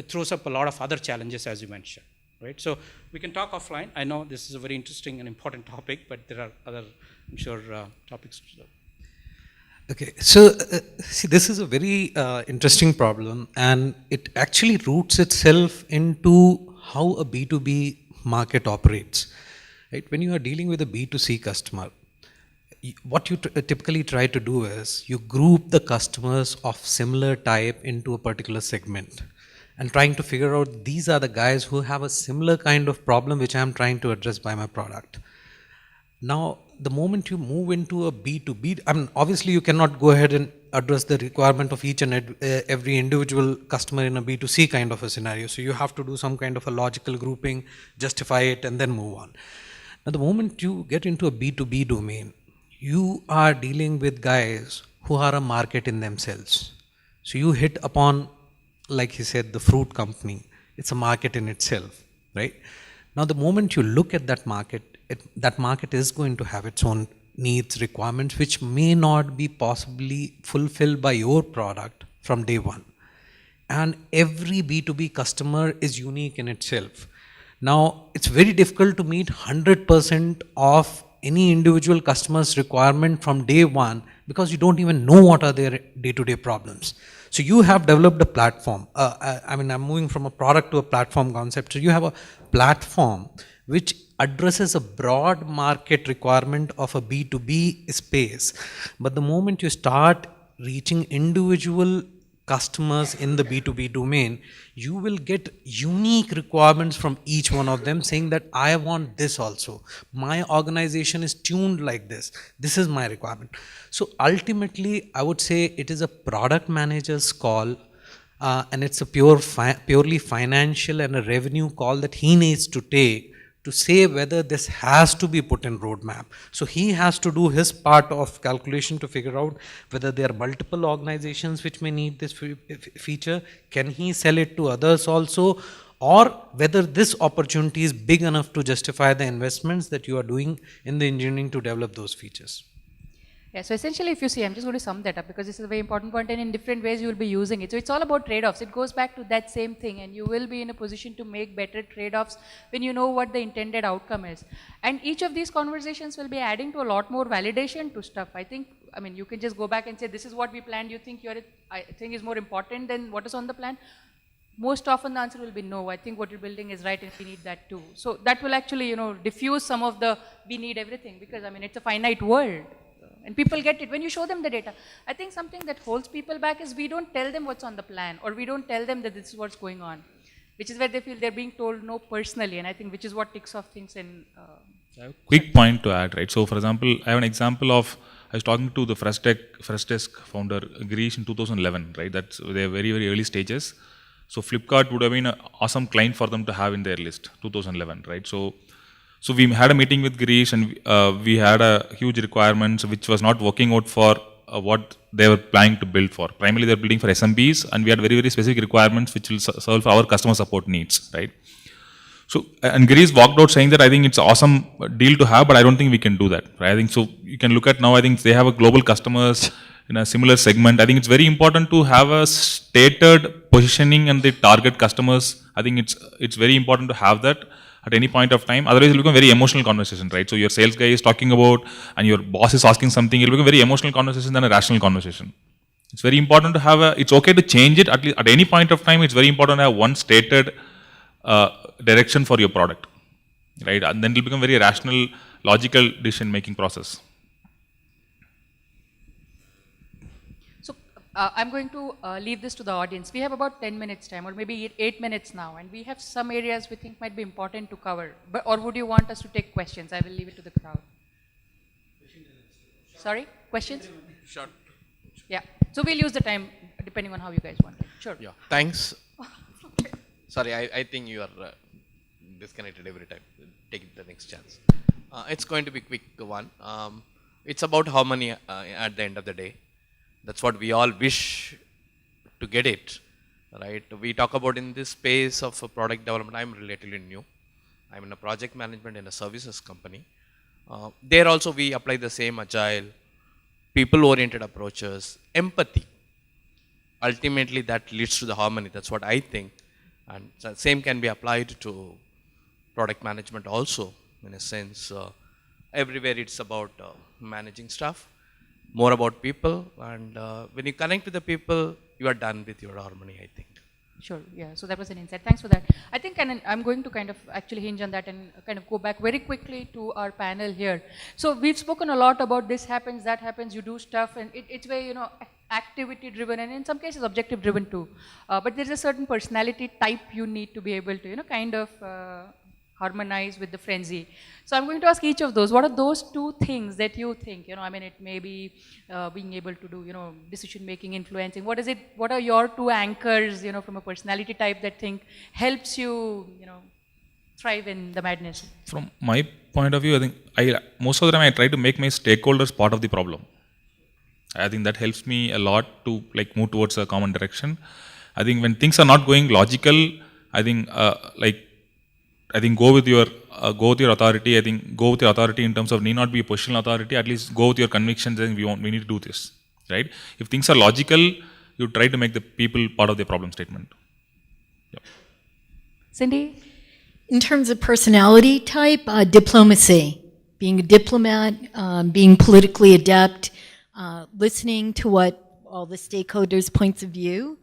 throws up a lot of other challenges, as you mentioned, right? So we can talk offline. I know this is a very interesting and important topic, but there are other, I'm sure, topics. Okay, so see, this is a very interesting problem, and it actually roots itself into how a B2B market operates. Right? When you are dealing with a B2C customer, what you typically try to do is you group the customers of similar type into a particular segment and trying to figure out these are the guys who have a similar kind of problem which I am trying to address by my product. Now, the moment you move into a B2B, obviously you cannot go ahead and address the requirement of each and every individual customer in a B2C kind of a scenario. So you have to do some kind of a logical grouping, justify it, and then move on. Now, the moment you get into a B2B domain, you are dealing with guys who are a market in themselves. So you hit upon like he said, the fruit company. It's a market in itself, right? Now, the moment you look at that market, that market is going to have its own needs, requirements, which may not be possibly fulfilled by your product from day one. And every B2B customer is unique in itself. Now, it's very difficult to meet 100% of any individual customer's requirement from day one because you don't even know what are their day-to-day problems. So you have developed a platform. I'm moving from a product to a platform concept. So you have a platform which addresses a broad market requirement of a B2B space. But the moment you start reaching individual customers in the B2B domain, you will get unique requirements from each one of them saying that I want this also. My organization is tuned like this. This is my requirement. So ultimately, I would say it is a product manager's call, and it's a purely financial and a revenue call that he needs to take to say whether this has to be put in roadmap. So he has to do his part of calculation to figure out whether there are multiple organizations which may need this feature, can he sell it to others also, or whether this opportunity is big enough to justify the investments that you are doing in the engineering to develop those features. Yeah, so essentially if you see, I'm just going to sum that up because this is a very important point and in different ways you will be using it. So it's all about trade-offs. It goes back to that same thing and you will be in a position to make better trade-offs when you know what the intended outcome is. And each of these conversations will be adding to a lot more validation to stuff. You can just go back and say, this is what we planned, you think I think is more important than what is on the plan. Most often the answer will be no. I think what you're building is right and we need that too. So that will actually, diffuse some of the, we need everything because it's a finite world. And people get it when you show them the data. I think something that holds people back is we don't tell them what's on the plan or we don't tell them that this is what's going on, which is where they feel they're being told no personally, and I think which is what ticks off things in... Quick point to add, right? So for example, I have an example of, I was talking to the Freshdesk founder, Girish, in 2011, right? That's their very, very early stages. So Flipkart would have been an awesome client for them to have in their list, 2011, right? So we had a meeting with Girish and we had a huge requirements which was not working out for what they were planning to build for. Primarily they were building for SMBs and we had very, very specific requirements which will serve our customer support needs, right? So, and Girish walked out saying that I think it's an awesome deal to have, but I don't think we can do that, right? I think so you can look at now, I think they have a global customers in a similar segment. I think it's very important to have a stated positioning and the target customers. I think it's very important to have that at any point of time. Otherwise, it will become a very emotional conversation, right? So your sales guy is talking about and your boss is asking something, it will become a very emotional conversation than a rational conversation. It's very important to have it's okay to change it at least at any point of time. It's very important to have one stated direction for your product, right? And then it will become a very rational, logical decision-making process. I'm going to leave this to the audience. We have about 10 minutes time or maybe 8 minutes now and we have some areas we think might be important to cover. Or would you want us to take questions? I will leave it to the crowd. Sorry? Questions? Sure. Yeah. So we'll use the time depending on how you guys want it. Sure. Yeah. Thanks. Sorry, I think you are disconnected every time. Take the next chance. It's going to be quick one. It's about how many at the end of the day. That's what we all wish to get it, right? We talk about in this space of product development, I'm relatively new. I'm in a project management in a services company. There also we apply the same agile, people-oriented approaches, empathy. Ultimately that leads to the harmony, that's what I think. And the same can be applied to product management also, in a sense. Everywhere it's about managing stuff. More about people, and when you connect with the people, you are done with your harmony, I think. Sure, yeah, so that was an insight. Thanks for that. I think I'm going to kind of actually hinge on that and kind of go back very quickly to our panel here. So we've spoken a lot about this happens, that happens, you do stuff, and it's very, activity driven and in some cases objective driven too. But there's a certain personality type you need to be able to, kind of harmonize with the frenzy. So I'm going to ask each of those, what are those two things that you think, it may be being able to do, decision making, influencing. What are your two anchors, from a personality type that think helps you, thrive in the madness? From my point of view, I think most of the time I try to make my stakeholders part of the problem. I think that helps me a lot to move towards a common direction. I think when things are not going logical, I think go with your authority. I think go with your authority in terms of need not be a positional authority. At least go with your convictions. Then we need to do this, right? If things are logical, you try to make the people part of the problem statement. Yeah. Cindy? In terms of personality type, diplomacy, being a diplomat, being politically adept, listening to what all the stakeholders' points of view,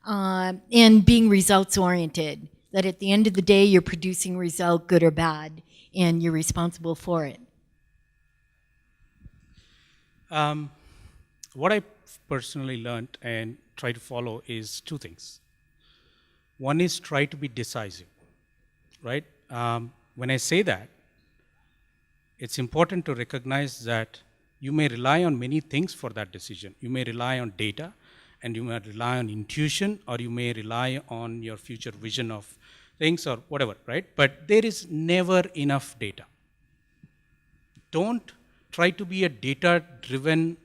and being results-oriented, that at the end of the day, you're producing a result, good or bad, and you're responsible for it. What I personally learned and try to follow is two things. One is try to be decisive, right? When I say that, it's important to recognize that you may rely on many things for that decision. You may rely on data, and you may rely on intuition, or you may rely on your future vision of things or whatever, right? But there is never enough data. Don't try to be a data-driven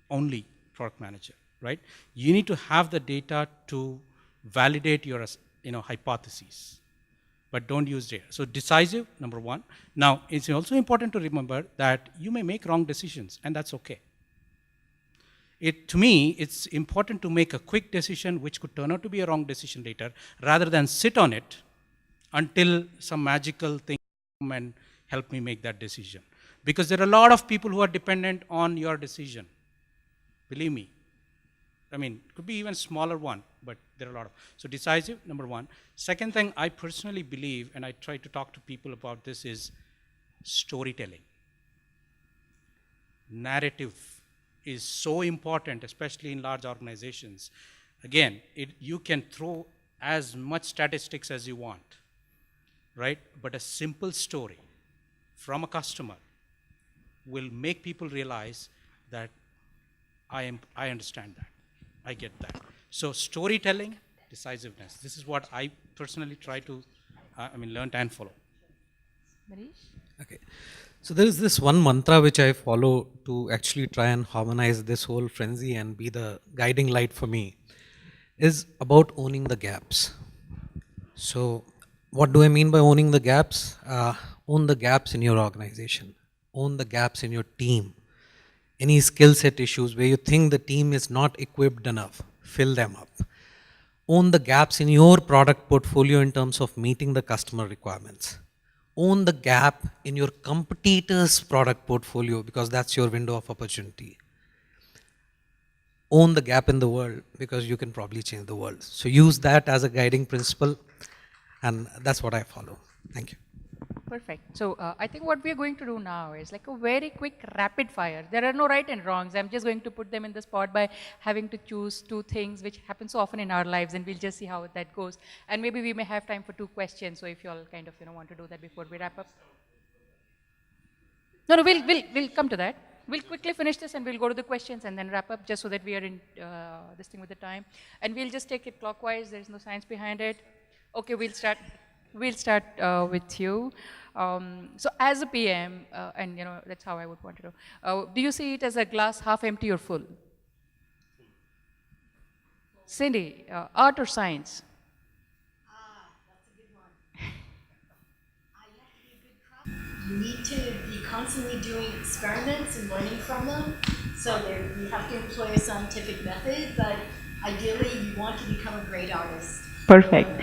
only product manager, right? You need to have the data to validate your hypotheses, but don't use data. So decisive, number one. Now, it's also important to remember that you may make wrong decisions, and that's okay. To me, it's important to make a quick decision which could turn out to be a wrong decision later, rather than sit on it until some magical thing come and help me make that decision. Because there are a lot of people who are dependent on your decision. Believe me. I mean, it could be even smaller one, but there are a lot of. So decisive, number one. Second thing I personally believe, and I try to talk to people about this, is storytelling. Narrative is so important, especially in large organizations. Again, you can throw as much statistics as you want, right? But a simple story from a customer will make people realize that I understand that, I get that. So storytelling, decisiveness. This is what I personally try to, learn and follow. Manish? Okay. So there is this one mantra which I follow to actually try and harmonize this whole frenzy and be the guiding light for me, is about owning the gaps. So what do I mean by owning the gaps? Own the gaps in your organization. Own the gaps in your team. Any skill set issues where you think the team is not equipped enough, fill them up. Own the gaps in your product portfolio in terms of meeting the customer requirements. Own the gap in your competitors' product portfolio, because that's your window of opportunity. Own the gap in the world, because you can probably change the world. So use that as a guiding principle, and that's what I follow. Thank you. Perfect. So I think what we are going to do now is like a very quick rapid fire. There are no right and wrongs. I'm just going to put them in the spot by having to choose two things which happen so often in our lives, and we'll just see how that goes. And maybe we may have time for 2 questions. So if you all kind of want to do that before we wrap up. No, we'll come to that. We'll quickly finish this and we'll go to the questions and then wrap up, just so that we are in this thing with the time. And we'll just take it clockwise. There's no science behind it. Okay, we'll start. We'll start with you. So as a PM, and that's how I would want to know, do you see it as a glass half empty or full? Cindy, art or science? That's a good one. I like to be a good crop. You need to be constantly doing experiments and learning from them. So you have to employ a scientific method, but ideally you want to become a great artist. Perfect.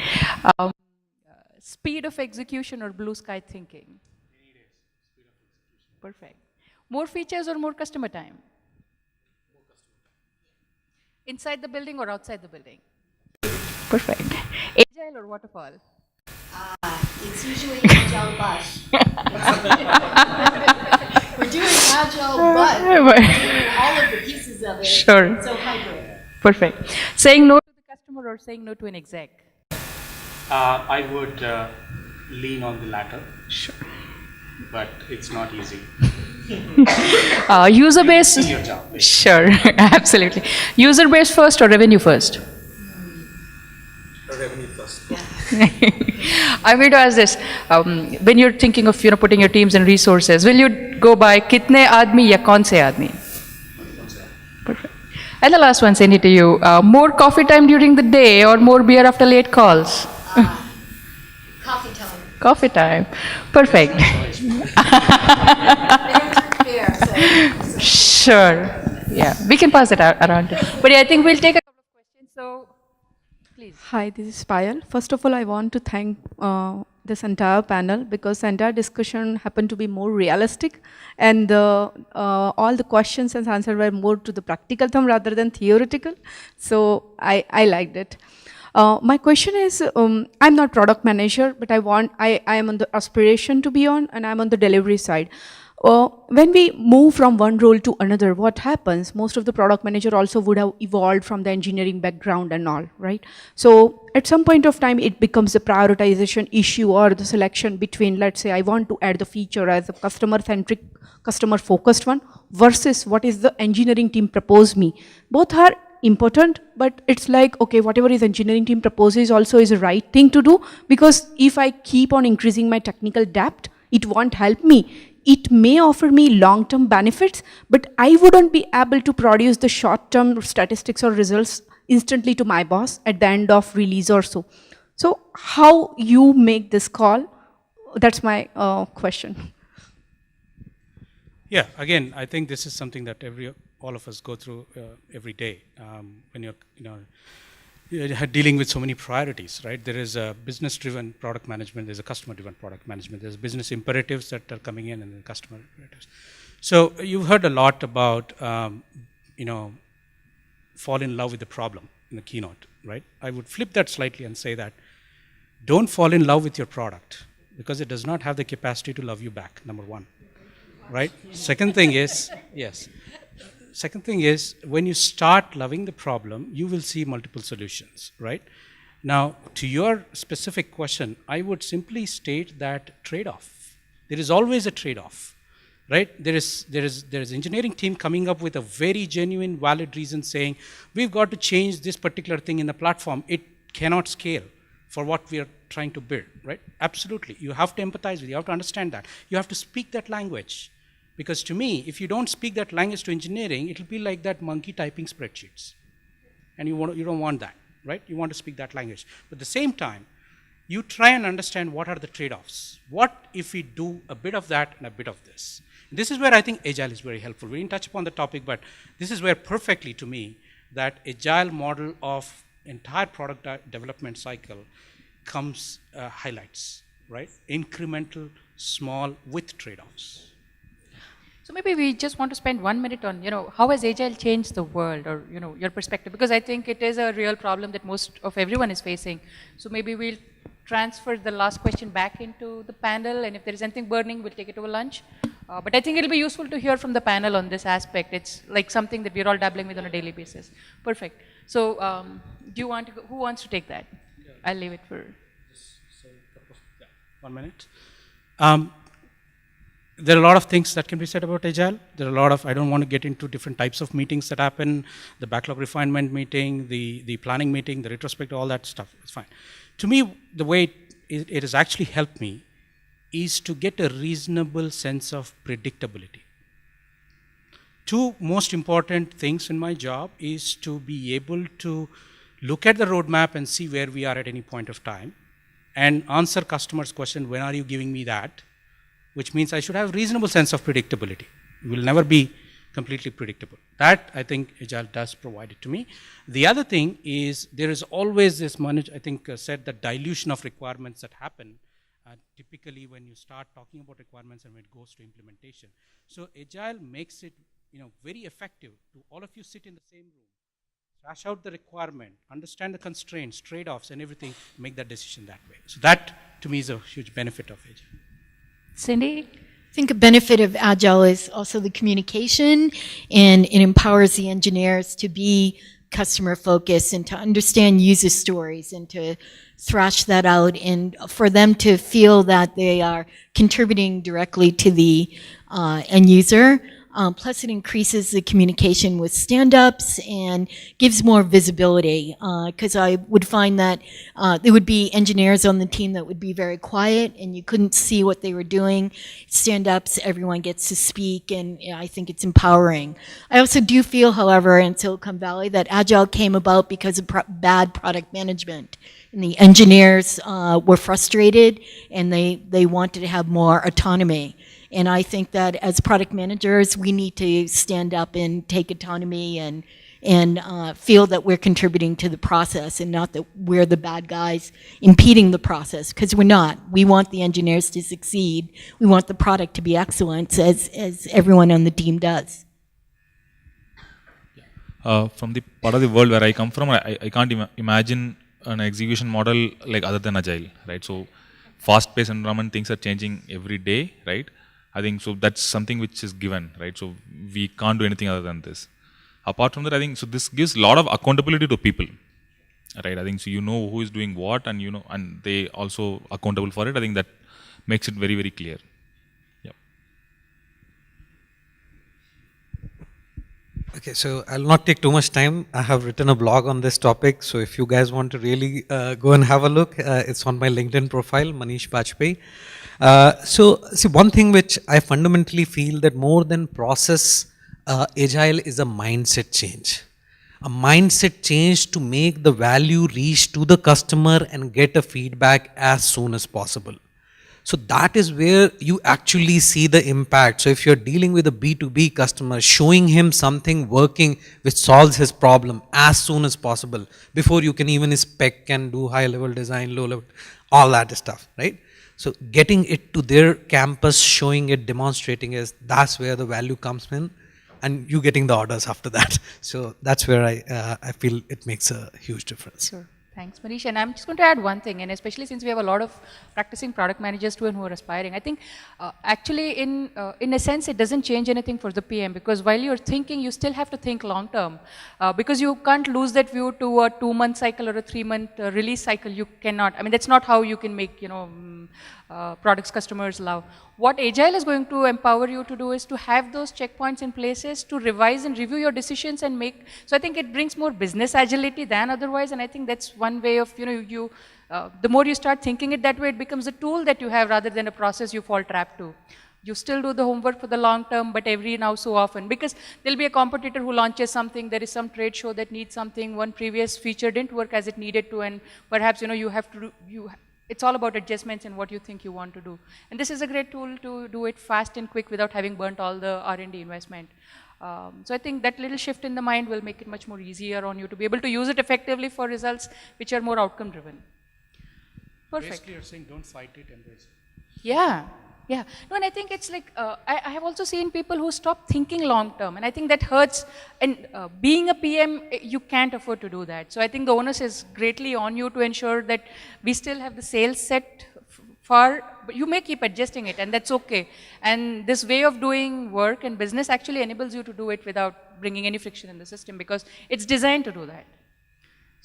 Speed of execution or blue sky thinking? Perfect. More features or more customer time? More customer time. Inside the building or outside the building? Perfect. Agile or waterfall? It's usually Agile but. We're doing Agile but we're doing all of the pieces of it. Sure. So hybrid. Perfect. Saying no to the customer or saying no to an exec? I would lean on the latter. Sure. But it's not easy. User base? Your job. Sure, absolutely. User base first or revenue first? Revenue first. I'm going to ask this. When you're thinking of putting your teams and resources, will you go by kitne aadmi ya kaun se aadmi? Perfect. And the last one, Cindy, to you. More coffee time during the day or more beer after late calls? Coffee time. Coffee time. Perfect. Sure. Yeah, we can pass it around. But yeah, I think we'll take a couple of questions. So, please. Hi, this is Payal. First of all, I want to thank this entire panel because the entire discussion happened to be more realistic and all the questions and answers were more to the practical thumb rather than theoretical. So I liked it. My question is, I'm not product manager, but I am on the aspiration to be on, and I'm on the delivery side. When we move from one role to another, what happens? Most of the product manager also would have evolved from the engineering background and all, right? So at some point of time, it becomes a prioritization issue or the selection between, let's say, I want to add the feature as a customer-centric, customer-focused one versus what is the engineering team propose me. Both are important, but it's like, okay, whatever is engineering team proposes also is the right thing to do, because if I keep on increasing my technical depth, it won't help me. It may offer me long-term benefits, but I wouldn't be able to produce the short-term statistics or results instantly to my boss at the end of release or so. So how you make this call? That's my question. Yeah, again, I think this is something that all of us go through every day when you're dealing with so many priorities, right? There is a business-driven product management, there's a customer-driven product management, there's business imperatives that are coming in, and then customer imperatives. So you've heard a lot about, fall in love with the problem in the keynote, right? I would flip that slightly and say that don't fall in love with your product because it does not have the capacity to love you back, number one, right? Second thing is, yes. Second thing is, when you start loving the problem, you will see multiple solutions, right? Now, to your specific question, I would simply state that trade-off. There is always a trade-off, right? There is engineering team coming up with a very genuine, valid reason saying, we've got to change this particular thing in the platform. It cannot scale for what we are trying to build, right? Absolutely. You have to empathize with it. You have to understand that. You have to speak that language. Because to me, if you don't speak that language to engineering, it'll be like that monkey typing spreadsheets. And you don't want that, right? You want to speak that language. But at the same time, you try and understand what are the trade-offs. What if we do a bit of that and a bit of this? This is where I think Agile is very helpful. We didn't touch upon the topic, but this is where perfectly to me, that Agile model of entire product development cycle comes, highlights, right? Incremental, small, with trade-offs. So maybe we just want to spend 1 minute on, how has Agile changed the world, or, your perspective, because I think it is a real problem that most of everyone is facing. So maybe we'll transfer the last question back into the panel, and if there is anything burning, we'll take it over lunch. But I think it'll be useful to hear from the panel on this aspect. It's like something that we're all dabbling with on a daily basis. Perfect. So who wants to take that? Yeah. I'll leave it for... Just 1 minute. There are a lot of things that can be said about Agile. There are a lot of, I don't want to get into different types of meetings that happen, the backlog refinement meeting, the planning meeting, the retrospective, all that stuff, it's fine. To me, the way it has actually helped me is to get a reasonable sense of predictability. Two most important things in my job is to be able to look at the roadmap and see where we are at any point of time and answer customers' question, when are you giving me that? Which means I should have a reasonable sense of predictability. It will never be completely predictable. That, I think, Agile does provide it to me. The other thing is there is always this, Manish, I think, said the dilution of requirements that happen typically when you start talking about requirements and when it goes to implementation. So Agile makes it very effective to all of you sit in the same room, thrash out the requirement, understand the constraints, trade-offs, and everything, make that decision that way. So that, to me, is a huge benefit of Agile. Cindy? I think a benefit of Agile is also the communication, and it empowers the engineers to be customer focused and to understand user stories and to thrash that out, and for them to feel that they are contributing directly to the end user. Plus, it increases the communication with stand-ups and gives more visibility. Because I would find that there would be engineers on the team that would be very quiet, and you couldn't see what they were doing. Stand-ups, everyone gets to speak, and I think it's empowering. I also do feel, however, in Silicon Valley, that Agile came about because of bad product management. And the engineers were frustrated, and they wanted to have more autonomy. And I think that as product managers, we need to stand up and take autonomy and feel that we're contributing to the process and not that we're the bad guys impeding the process, because we're not. We want the engineers to succeed. We want the product to be excellent, as everyone on the team does. From the part of the world where I come from, I can't imagine an execution model like other than Agile, right? So fast-paced environment, things are changing every day, right? I think so that's something which is given, right? So we can't do anything other than this. Apart from that, I think so this gives a lot of accountability to people, right? I think so you know who is doing what, and you know, and they also accountable for it. I think that makes it very, very clear. Yeah. Okay, so I'll not take too much time. I have written a blog on this topic, so if you guys want to really go and have a look, it's on my LinkedIn profile, Manish Bajpayee. So, see, one thing which I fundamentally feel that more than process, Agile is a mindset change. A mindset change to make the value reach to the customer and get a feedback as soon as possible. So that is where you actually see the impact. So if you're dealing with a B2B customer, showing him something working which solves his problem as soon as possible, before you can even spec and do high level design, low level, all that stuff, right? So getting it to their campus, showing it, demonstrating it, that's where the value comes in, and you getting the orders after that. So that's where I feel it makes a huge difference. Sure. Thanks, Manish. And I'm just going to add one thing, and especially since we have a lot of practicing product managers too and who are aspiring, I think actually in a sense it doesn't change anything for the PM, because while you're thinking, you still have to think long term, because you can't lose that view to a 2-month cycle or a 3-month release cycle. You cannot. I mean, that's not how you can make, you know, products customers love. What Agile is going to empower you to do is to have those checkpoints in places to revise and review your decisions and make. So I think it brings more business agility than otherwise, and I think that's one way of, you know, the more you start thinking it that way, it becomes a tool that you have rather than a process you fall trapped to. You still do the homework for the long term, but every now so often, because there'll be a competitor who launches something, there is some trade show that needs something, one previous feature didn't work as it needed to, and perhaps, you know, you have to it's all about adjustments and what you think you want to do. And this is a great tool to do it fast and quick without having burnt all the R&D investment. So I think that little shift in the mind will make it much more easier on you to be able to use it effectively for results which are more outcome driven. Perfect. Basically, you're saying don't fight it, embrace it. Yeah. Yeah, no, and I think it's like, I have also seen people who stop thinking long term, and I think that hurts, and being a PM, you can't afford to do that. So I think the onus is greatly on you to ensure that we still have the sales set far, but you may keep adjusting it, and that's okay. And this way of doing work and business actually enables you to do it without bringing any friction in the system, because it's designed to do that.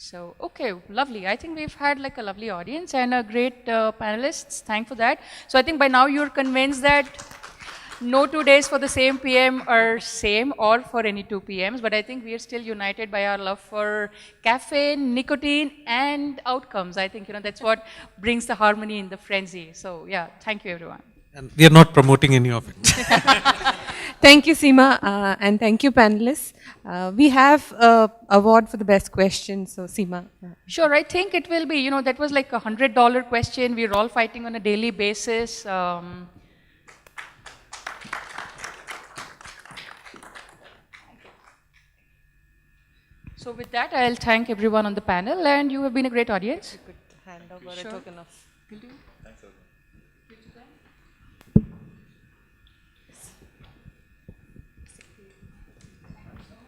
So, okay, lovely. I think we've had like a lovely audience and a great panelists. Thanks for that. So I think by now you're convinced that no 2 days for the same PM are same, or for any 2 PMs, but I think we are still united by our love for caffeine, nicotine, and outcomes. I think, you know, that's what brings the harmony in the frenzy. So yeah, thank you everyone. And we are not promoting any of it. Thank you, Seema, and thank you, panelists. We have an award for the best question, so Seema. Sure, I think it will be, you know, that was like a $100 question. We're all fighting on a daily basis. So with that, I'll thank everyone on the panel, and you have been a great audience. You could hand over a token of. Will do. Thanks, sir.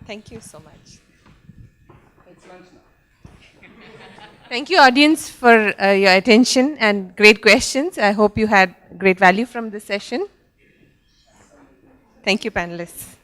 Thank you so much. Thank you, audience, for your attention and great questions. I hope you had great value from this session. Thank you, panelists.